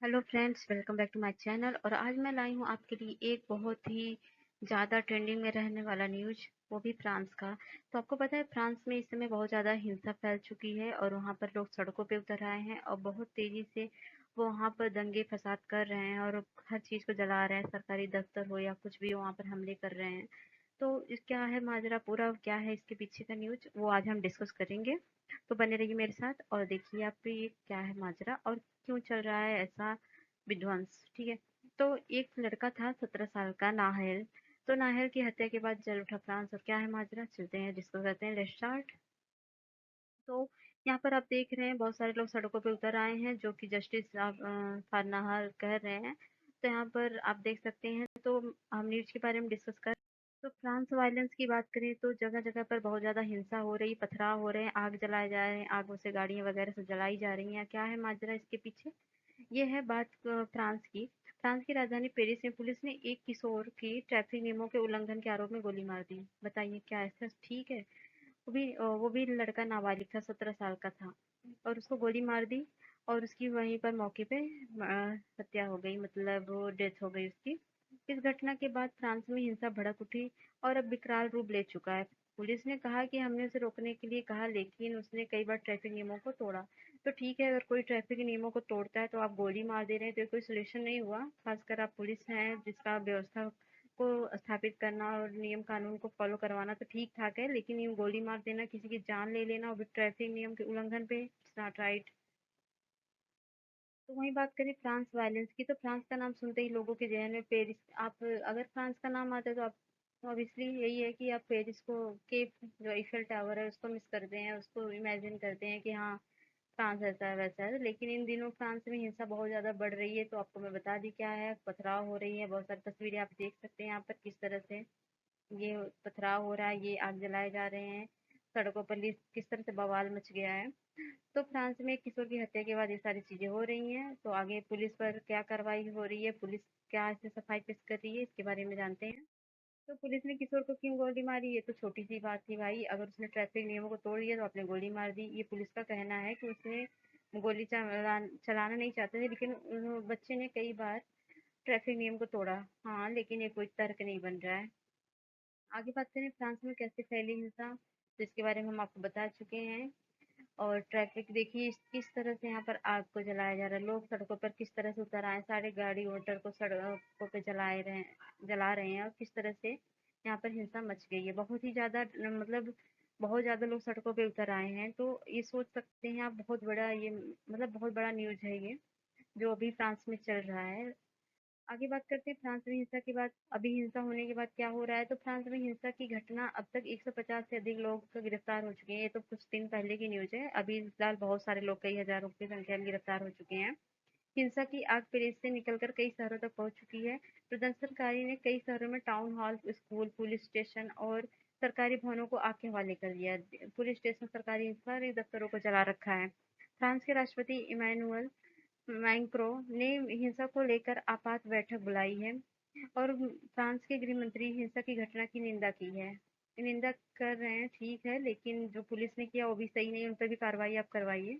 Hello friends, welcome back to my channel. और आज मैं लाई हूँ आपके लिए एक बहुत ही ज़्यादा ट्रेंडिंग में रहने वाला न्यूज़, वो भी फ्रांस का। तो आपको पता है फ्रांस में इस समय बहुत ज़्यादा हिंसा फैल चुकी है और वहाँ पर लोग सड़कों पे उतर आए हैं और बहुत तेज़ी से वो वहाँ पर दंगे फसाद कर रहे हैं और हर चीज़ को जला रहे हैं, सरकारी दफ्तर हो या कुछ भी हो वहाँ पर हमले कर रहे हैं। तो इस क्या है माजरा, पूरा क्या है इसके पीछे का न्यूज़, वो आज हम डिस्कस करेंगे। तो बने रहिए मेरे साथ और देखिए आप भी ये क्या है माजरा और क्यों चल रहा है ऐसा विध्वंस। ठीक है। तो एक लड़का था 17 साल का नाहल। तो नाहल की हत्या के बाद जल उठा फ्रांस और क्या है माजरा, चलते हैं डिस्कस करते हैं, लेट्स स्टार्ट। तो यहाँ पर आप देख रहे हैं बहुत सारे लोग सड़कों पे उतर आए हैं जो कि जस्टिस फॉर नाहल कह रहे हैं। तो यहाँ पर आप देख सकते हैं। तो हम न्यूज के बारे में डिस्कस कर। तो फ्रांस वायलेंस की बात करें तो जगह जगह पर बहुत ज्यादा हिंसा हो रही, पथराव हो रहे हैं, आग जलाए जा रहे हैं, आगों से गाड़ियां वगैरह सब जलाई जा रही हैं। क्या है माजरा इसके पीछे, ये है बात फ्रांस की। फ्रांस की राजधानी पेरिस में पुलिस ने एक किशोर की ट्रैफिक नियमों के उल्लंघन के आरोप में गोली मार दी। बताइए क्या ऐसा ठीक है। वो भी लड़का नाबालिग था, 17 साल का था और उसको गोली मार दी और उसकी वहीं पर मौके पे हत्या हो गई, मतलब वो डेथ हो गई उसकी। इस घटना के बाद फ्रांस में हिंसा भड़क उठी और अब विकराल रूप ले चुका है। पुलिस ने कहा कि हमने उसे रोकने के लिए कहा लेकिन उसने कई बार ट्रैफिक नियमों को तोड़ा। तो ठीक है, अगर कोई ट्रैफिक नियमों को तोड़ता है तो आप गोली मार दे रहे हैं तो ये कोई सोल्यूशन नहीं हुआ। खासकर आप पुलिस हैं जिसका व्यवस्था को स्थापित करना और नियम कानून को फॉलो करवाना तो ठीक ठाक है, लेकिन यूं गोली मार देना, किसी की जान ले लेना और भी ट्रैफिक नियम के उल्लंघन पे, इट्स नॉट राइट। तो वही बात करें फ्रांस वायलेंस की, तो फ्रांस का नाम सुनते ही लोगों के जहन में पेरिस, आप अगर फ्रांस का नाम आता है तो आप ऑब्वियसली यही है कि आप पेरिस को के जो eiffel टावर है उसको मिस करते हैं, उसको इमेजिन करते हैं कि हाँ फ्रांस ऐसा है वैसा है। लेकिन इन दिनों फ्रांस में हिंसा बहुत ज्यादा बढ़ रही है, तो आपको मैं बता दी क्या है, पथराव हो रही है, बहुत सारी तस्वीरें आप देख सकते हैं यहाँ पर किस तरह से ये पथराव हो रहा है, ये आग जलाए जा रहे हैं सड़कों पर, किस तरह से बवाल मच गया है। तो फ्रांस में एक किशोर की हत्या के बाद ये सारी चीजें हो रही हैं, तो आगे पुलिस पर क्या कार्रवाई हो रही है, पुलिस क्या इसमें सफाई पेश कर रही है, इसके बारे में जानते हैं। तो पुलिस ने किशोर को क्यों गोली मारी, ये तो छोटी सी बात थी भाई, अगर उसने ट्रैफिक नियमों को तोड़ दिया तो आपने गोली मार दी। ये पुलिस का कहना है कि उसने चलाना नहीं चाहते थे, लेकिन बच्चे ने कई बार ट्रैफिक नियम को तोड़ा। हाँ, लेकिन ये कोई तर्क नहीं बन रहा है। आगे बात करें फ्रांस में कैसे फैली हिंसा, तो इसके बारे में हम आपको बता चुके हैं। और ट्रैफिक देखिए किस तरह से यहाँ पर आग को जलाया जा रहा है, लोग सड़कों पर किस तरह से उतर आए, सारे गाड़ी मोटर को सड़कों पे जला रहे हैं और किस तरह से यहाँ पर हिंसा मच गई है, बहुत ही ज्यादा, मतलब बहुत ज्यादा लोग सड़कों पे उतर आए हैं। तो ये सोच सकते हैं आप, बहुत बड़ा ये मतलब बहुत बड़ा न्यूज है ये जो अभी फ्रांस में चल रहा है। आगे बात करते हैं फ्रांस में हिंसा के बाद, अभी हिंसा होने के बाद क्या हो रहा है। तो फ्रांस में हिंसा की घटना अब तक 150 से अधिक लोग तो गिरफ्तार हो चुके हैं, ये तो कुछ दिन पहले की न्यूज है। अभी फिलहाल बहुत सारे लोग, कई हजारों की संख्या में गिरफ्तार हो चुके हैं। हिंसा की आग पेरिस से निकलकर कई शहरों तक पहुंच चुकी है। प्रदर्शनकारी ने कई शहरों में town hall, school, police station और सरकारी भवनों को आग के हवाले कर दिया है। पुलिस स्टेशन, सरकारी सारे दफ्तरों को जला रखा है। फ्रांस के राष्ट्रपति इमैनुअल मैक्रो ने हिंसा को लेकर आपात बैठक बुलाई है और फ्रांस के गृह मंत्री हिंसा की घटना की निंदा की है। निंदा कर रहे हैं ठीक है, लेकिन जो पुलिस ने किया वो भी सही नहीं है, उन पर भी कार्रवाई आप करवाइए।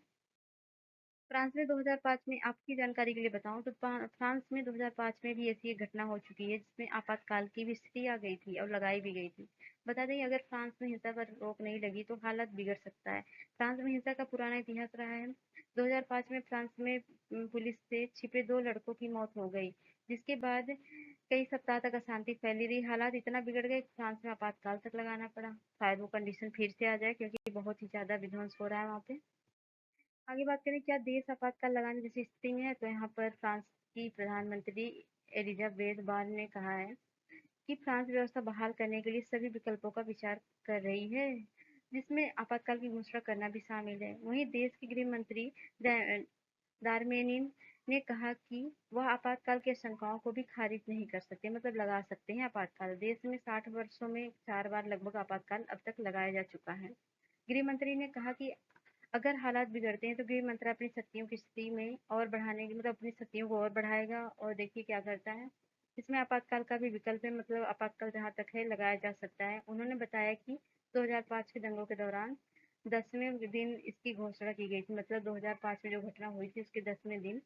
फ्रांस में 2005 में, आपकी जानकारी के लिए बताऊं तो फ्रांस में 2005 में भी ऐसी एक घटना हो चुकी है जिसमें आपातकाल की भी स्थिति आ गई थी और लगाई भी गई थी। बता दें अगर फ्रांस में हिंसा पर रोक नहीं लगी तो हालत बिगड़ सकता है। फ्रांस में हिंसा का पुराना इतिहास रहा है। 2005 में फ्रांस में पुलिस से छिपे 2 लड़कों की मौत हो गई, जिसके बाद कई सप्ताह तक अशांति फैली रही। हालात इतना बिगड़ गए कि फ्रांस में आपातकाल तक लगाना पड़ा। शायद वो कंडीशन फिर से आ जाए क्योंकि बहुत ही ज्यादा विध्वंस हो रहा है वहाँ पे। आगे बात करें क्या देश आपातकाल लगाने जैसी स्थिति में है, तो यहाँ पर फ्रांस की प्रधानमंत्री एलिजाबेथ बार्न ने कहा है कि फ्रांस व्यवस्था बहाल करने के लिए सभी विकल्पों का विचार कर रही है, जिसमें आपातकाल की घोषणा करना भी शामिल है। वहीं देश के गृह मंत्री दारमेनिन ने कहा कि वह आपातकाल की आशंकाओं को भी खारिज नहीं कर सकते, मतलब लगा सकते हैं आपातकाल। देश में 60 वर्षों में 4 बार लगभग आपातकाल अब तक लगाया जा चुका है। गृह मंत्री ने कहा कि अगर हालात बिगड़ते हैं तो गृह मंत्रालय अपनी शक्तियों की स्थिति में और बढ़ाने की, मतलब अपनी शक्तियों को और बढ़ाएगा और देखिए क्या करता है। इसमें आपातकाल का भी विकल्प है, मतलब आपातकाल जहाँ तक है लगाया जा सकता है। उन्होंने बताया कि 2005 के दंगों के दौरान 10वें दिन इसकी घोषणा की गई थी, मतलब 2005 में जो घटना हुई थी उसके 10वें दिन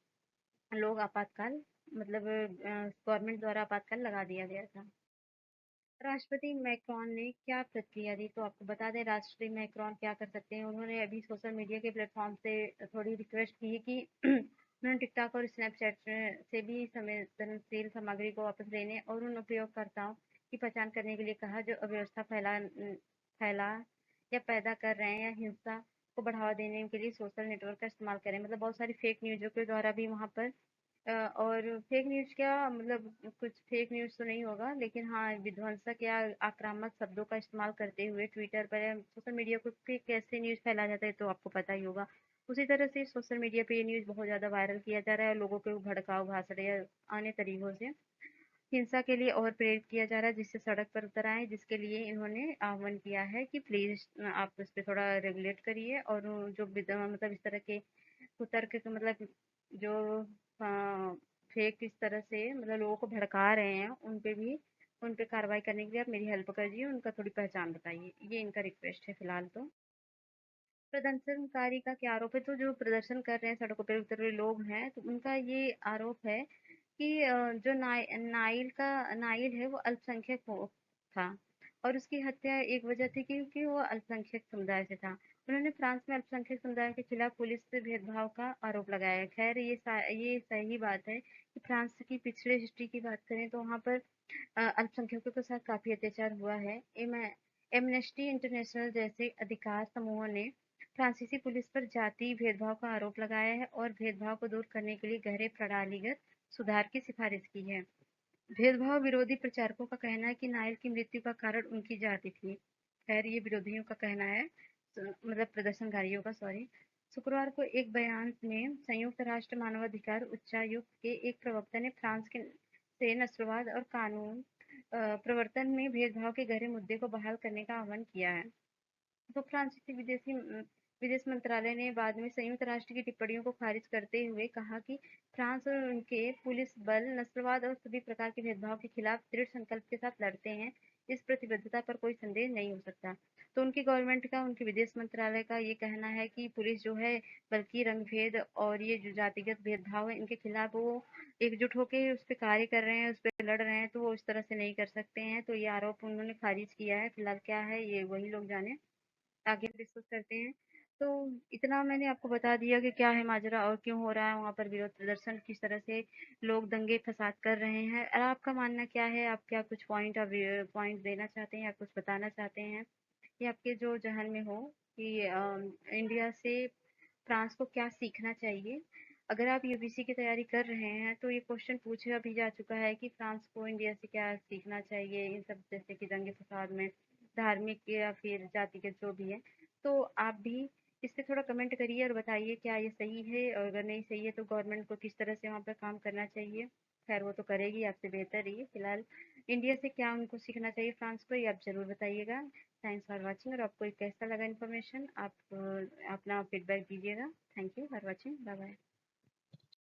लोग आपातकाल मतलब गवर्नमेंट द्वारा आपातकाल लगा दिया गया था। राष्ट्रपति मैक्रोन ने क्या प्रतिक्रिया दी? तो आपको बता दें राष्ट्रपति मैक्रोन क्या कर सकते हैं। उन्होंने अभी सोशल मीडिया के प्लेटफॉर्म से थोड़ी रिक्वेस्ट की है कि उन्होंने टिकटॉक और स्नैपचैट से भी संवेदनशील सामग्री को वापस लेने और उन उपयोगकर्ताओं की पहचान करने के लिए कहा जो अव्यवस्था फैला या पैदा कर रहे हैं या हिंसा को बढ़ावा देने के लिए सोशल नेटवर्क का इस्तेमाल करें। मतलब बहुत सारी फेक न्यूज़ों के द्वारा भी वहाँ पर और फेक न्यूज़ क्या मतलब कुछ फेक न्यूज़ तो नहीं होगा, लेकिन हाँ, विध्वंसक या आक्रामक शब्दों का इस्तेमाल करते हुए ट्विटर पर या सोशल मीडिया पे कैसे न्यूज़ फैलाया जाता है तो आपको पता ही होगा। उसी तरह से सोशल मीडिया पे ये न्यूज़ बहुत ज़्यादा वायरल किया जा रहा है और लोगों को भड़काऊ भाषण या अन्य तरीकों से हिंसा के लिए और प्रेरित किया जा रहा है जिससे सड़क पर उतर आए, जिसके लिए इन्होंने आह्वान किया है कि प्लीज आप उस पर थोड़ा रेगुलेट करिए और जो मतलब इस तरह के कुतर्क के मतलब जो फेक इस तरह से मतलब लोगों को भड़का रहे हैं उन पे भी उन पे कार्रवाई करने के लिए आप मेरी हेल्प करिए, उनका थोड़ी पहचान बताइए। ये इनका रिक्वेस्ट है फिलहाल तो। प्रदर्शनकारी का क्या आरोप है? तो जो प्रदर्शन कर रहे हैं सड़कों पर उतरे हुए लोग हैं तो उनका ये आरोप है कि जो नाइल है वो अल्पसंख्यक था और उसकी हत्या एक वजह थी क्योंकि वो अल्पसंख्यक समुदाय से था। उन्होंने फ्रांस में अल्पसंख्यक समुदाय के खिलाफ पुलिस से भेदभाव का आरोप लगाया है। खैर ये सही बात है कि फ्रांस की पिछड़े हिस्ट्री की बात करें तो वहाँ पर अल्पसंख्यकों के साथ काफी अत्याचार हुआ है। एमनेस्टी इंटरनेशनल जैसे अधिकार समूहों ने फ्रांसीसी पुलिस पर जाति भेदभाव का आरोप लगाया है और भेदभाव को दूर करने के लिए गहरे प्रणालीगत सुधार की सिफारिश की है। भेदभाव विरोधी प्रचारकों का कहना है कि नायल की मृत्यु का कारण उनकी जाति थी। खैर ये विरोधियों का कहना है, मतलब प्रदर्शनकारियों का, सॉरी। शुक्रवार को एक बयान में संयुक्त राष्ट्र मानवाधिकार उच्चायुक्त के एक प्रवक्ता ने फ्रांस के से नस्लवाद और कानून प्रवर्तन में भेदभाव के गहरे मुद्दे को बहाल करने का आह्वान किया है। तो फ्रांसीसी विदेश मंत्रालय ने बाद में संयुक्त राष्ट्र की टिप्पणियों को खारिज करते हुए कहा कि फ्रांस और उनके पुलिस बल नस्लवाद और सभी प्रकार के भेदभाव के खिलाफ दृढ़ संकल्प के साथ लड़ते हैं। इस प्रतिबद्धता पर कोई संदेह नहीं हो सकता। तो उनकी गवर्नमेंट का, उनके विदेश मंत्रालय का ये कहना है कि पुलिस जो है बल्कि रंग भेद और ये जो जातिगत भेदभाव है इनके खिलाफ वो एकजुट होकर उस पर कार्य कर रहे हैं, उस पर लड़ रहे हैं, तो वो इस तरह से नहीं कर सकते हैं। तो ये आरोप उन्होंने खारिज किया है। फिलहाल क्या है ये वही लोग जाने, आगे डिस्कस करते हैं। तो इतना मैंने आपको बता दिया कि क्या है माजरा और क्यों हो रहा है वहाँ पर विरोध प्रदर्शन, किस तरह से लोग दंगे फसाद कर रहे हैं। और आपका मानना क्या है? आप क्या कुछ पॉइंट देना चाहते हैं या कुछ बताना चाहते हैं या आपके जो जहन में हो कि इंडिया से फ्रांस को क्या सीखना चाहिए? अगर आप यूपीसी की तैयारी कर रहे हैं तो ये क्वेश्चन पूछा भी जा चुका है कि फ्रांस को इंडिया से क्या सीखना चाहिए इन सब जैसे कि दंगे फसाद में, धार्मिक या फिर जातिगत जो भी है। तो आप भी इस पे थोड़ा कमेंट करिए और बताइए क्या ये सही है, और अगर नहीं सही है तो गवर्नमेंट को किस तरह से वहाँ पर काम करना चाहिए। खैर वो तो करेगी आपसे बेहतर ही। फिलहाल इंडिया से क्या उनको सीखना चाहिए फ्रांस को, ये आप ज़रूर बताइएगा। Thanks for watching. और आपको ये कैसा लगा इन्फॉर्मेशन, आप अपना फीडबैक दीजिएगा। Thank you for watching. Bye bye.